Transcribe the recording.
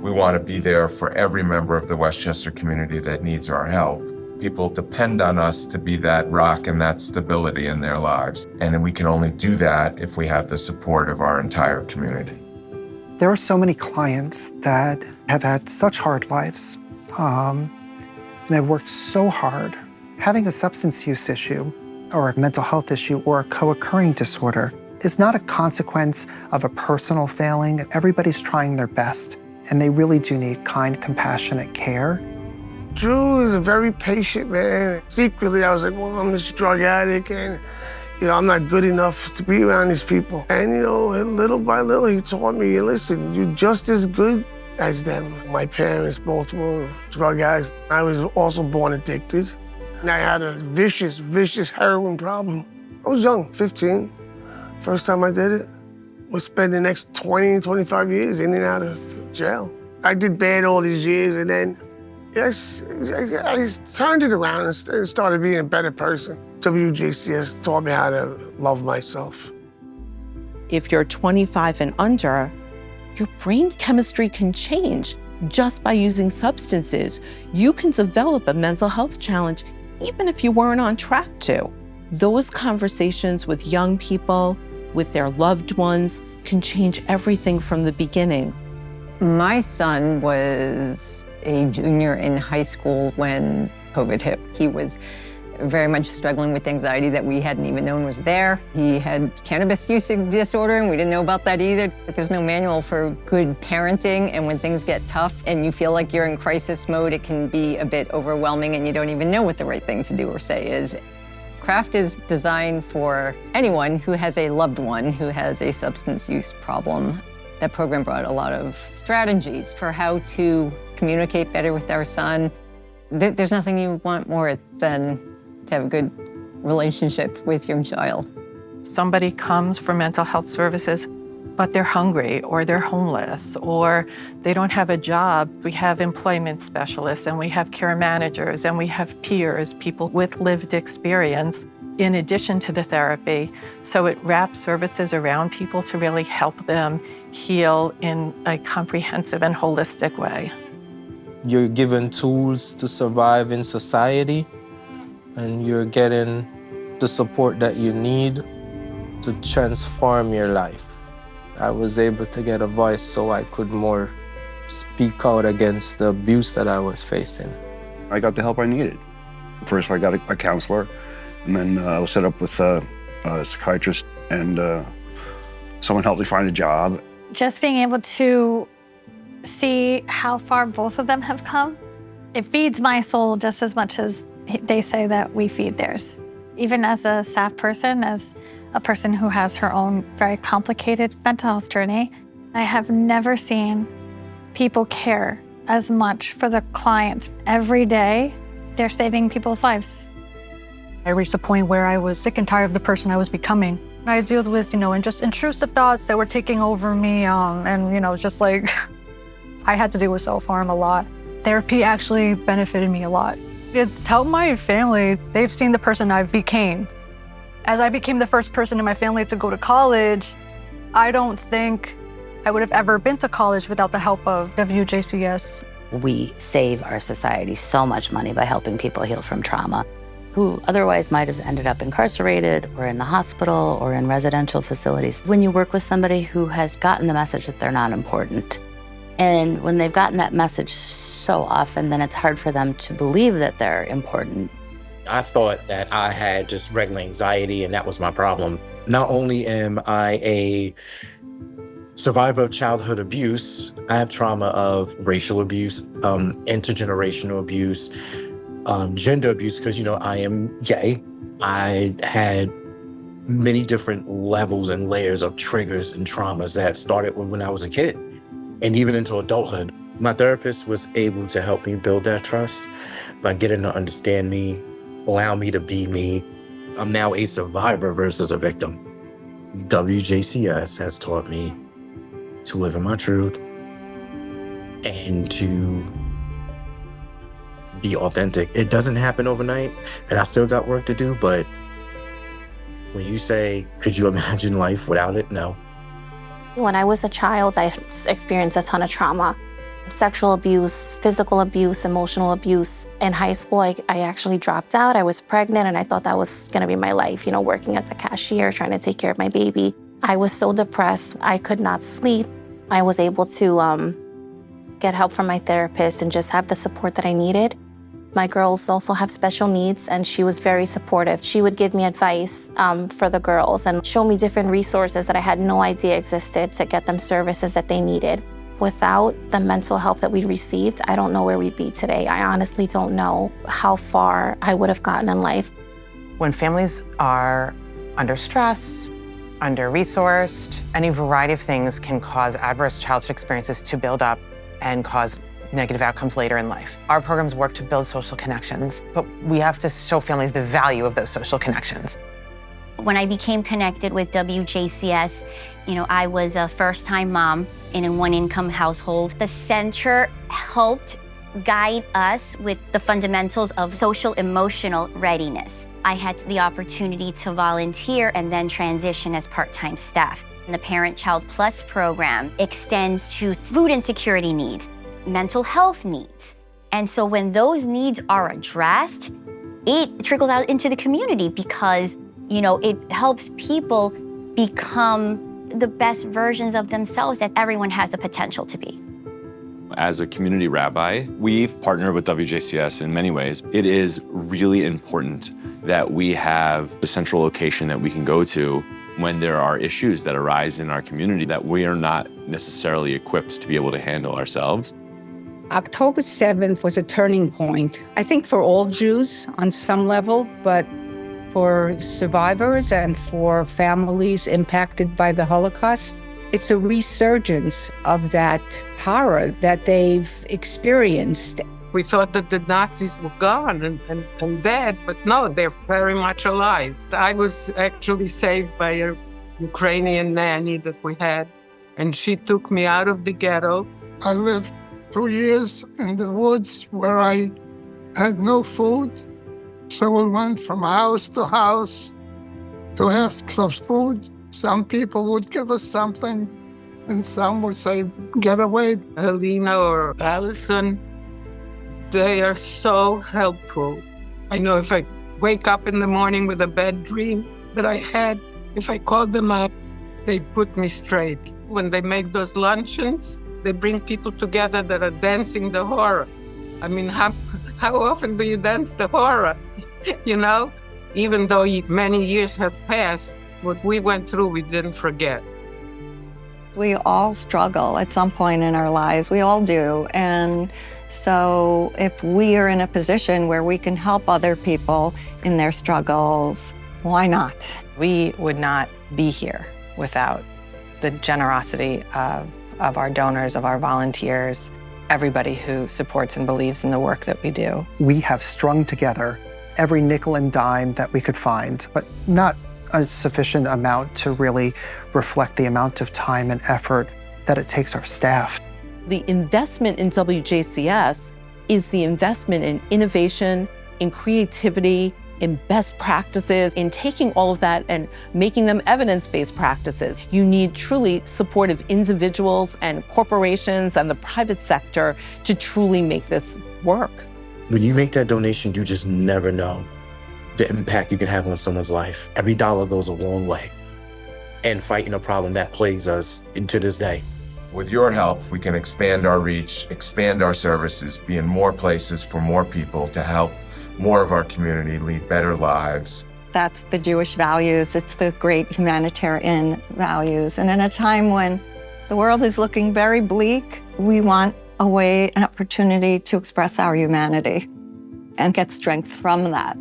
We want to be there for every member of the Westchester community that needs our help. People depend on us to be that rock and that stability in their lives. And we can only do that if we have the support of our entire community. There are so many clients that have had such hard lives and have worked so hard. Having a substance use issue or a mental health issue or a co-occurring disorder is not a consequence of a personal failing. Everybody's trying their best, and they really do need kind, compassionate care. Drew is a very patient man. Secretly, I was like, well, I'm this drug addict, and I'm not good enough to be around these people. And little by little, he taught me, listen, you're just as good as them. My parents both were drug addicts. I was also born addicted. And I had a vicious heroin problem. I was young, 15. First time I did it. We'll spend the next 20, 25 years in and out of jail. I did bad all these years, and then yes, I turned it around and started being a better person. WJCS taught me how to love myself. If you're 25 and under, your brain chemistry can change just by using substances. You can develop a mental health challenge even if you weren't on track to. Those conversations with young people, with their loved ones, can change everything from the beginning. My son was a junior in high school when COVID hit. He was very much struggling with anxiety that we hadn't even known was there. He had cannabis use disorder, and we didn't know about that either. There's no manual for good parenting, and when things get tough and you feel like you're in crisis mode, it can be a bit overwhelming and you don't even know what the right thing to do or say is. Craft is designed for anyone who has a loved one who has a substance use problem. That program brought a lot of strategies for how to communicate better with our son. There's nothing you want more than to have a good relationship with your child. Somebody comes for mental health services, but they're hungry or they're homeless or they don't have a job. We have employment specialists and we have care managers and we have peers, people with lived experience in addition to the therapy. So it wraps services around people to really help them heal in a comprehensive and holistic way. You're given tools to survive in society, and you're getting the support that you need to transform your life. I was able to get a voice so I could more speak out against the abuse that I was facing. I got the help I needed. First, I got a counselor, and then I was set up with a psychiatrist, and someone helped me find a job. Just being able to see how far both of them have come, it feeds my soul just as much as they say that we feed theirs. Even as a staff person, as a person who has her own very complicated mental health journey, I have never seen people care as much for the clients. Every day, they're saving people's lives. I reached a point where I was sick and tired of the person I was becoming. I dealt with, and just intrusive thoughts that were taking over me, and, just like, I had to deal with self-harm a lot. Therapy actually benefited me a lot. It's helped my family. They've seen the person I became. As I became the first person in my family to go to college, I don't think I would have ever been to college without the help of WJCS. We save our society so much money by helping people heal from trauma who otherwise might have ended up incarcerated or in the hospital or in residential facilities. When you work with somebody who has gotten the message that they're not important, and when they've gotten that message so often, then it's hard for them to believe that they're important. I thought that I had just regular anxiety and that was my problem. Not only am I a survivor of childhood abuse, I have trauma of racial abuse, intergenerational abuse, gender abuse, because, I am gay. I had many different levels and layers of triggers and traumas that started when I was a kid and even into adulthood. My therapist was able to help me build that trust by getting to understand me, allow me to be me. I'm now a survivor versus a victim. WJCS has taught me to live in my truth and to be authentic. It doesn't happen overnight, and I still got work to do, but when you say, could you imagine life without it? No. When I was a child, I experienced a ton of trauma. Sexual abuse, physical abuse, emotional abuse. In high school, I actually dropped out. I was pregnant and I thought that was gonna be my life, working as a cashier, trying to take care of my baby. I was so depressed, I could not sleep. I was able to get help from my therapist and just have the support that I needed. My girls also have special needs and she was very supportive. She would give me advice for the girls and show me different resources that I had no idea existed to get them services that they needed. Without the mental help that we received, I don't know where we'd be today. I honestly don't know how far I would have gotten in life. When families are under stress, under-resourced, any variety of things can cause adverse childhood experiences to build up and cause negative outcomes later in life. Our programs work to build social connections, but we have to show families the value of those social connections. When I became connected with WJCS, I was a first-time mom in a one-income household. The center helped guide us with the fundamentals of social-emotional readiness. I had the opportunity to volunteer and then transition as part-time staff. And the Parent Child Plus program extends to food insecurity needs, mental health needs. And so when those needs are addressed, it trickles out into the community because it helps people become the best versions of themselves that everyone has the potential to be. As a community rabbi, we've partnered with WJCS in many ways. It is really important that we have a central location that we can go to when there are issues that arise in our community that we are not necessarily equipped to be able to handle ourselves. October 7th was a turning point, I think for all Jews on some level, but for survivors and for families impacted by the Holocaust, it's a resurgence of that horror that they've experienced. We thought that the Nazis were gone and dead, but no, they're very much alive. I was actually saved by a Ukrainian nanny that we had, and she took me out of the ghetto. I lived 2 years in the woods where I had no food. So we went from house to house to ask for food. Some people would give us something, and some would say, get away. Helena or Allison, they are so helpful. I know if I wake up in the morning with a bad dream that I had, if I call them up, they put me straight. When they make those luncheons, they bring people together that are dancing the horror. I mean, how often do you dance the horror? Even though many years have passed, what we went through, we didn't forget. We all struggle at some point in our lives. We all do. And so if we are in a position where we can help other people in their struggles, why not? We would not be here without the generosity of our donors, of our volunteers, everybody who supports and believes in the work that we do. We have strung together every nickel and dime that we could find, but not a sufficient amount to really reflect the amount of time and effort that it takes our staff. The investment in WJCS is the investment in innovation, in creativity, in best practices, in taking all of that and making them evidence-based practices. You need truly supportive individuals and corporations and the private sector to truly make this work. When you make that donation, you just never know the impact you can have on someone's life. Every dollar goes a long way in fighting a problem that plagues us to this day. With your help, we can expand our reach, expand our services, be in more places for more people to help more of our community lead better lives. That's the Jewish values. It's the great humanitarian values. And in a time when the world is looking very bleak, we want a way, an opportunity to express our humanity and get strength from that.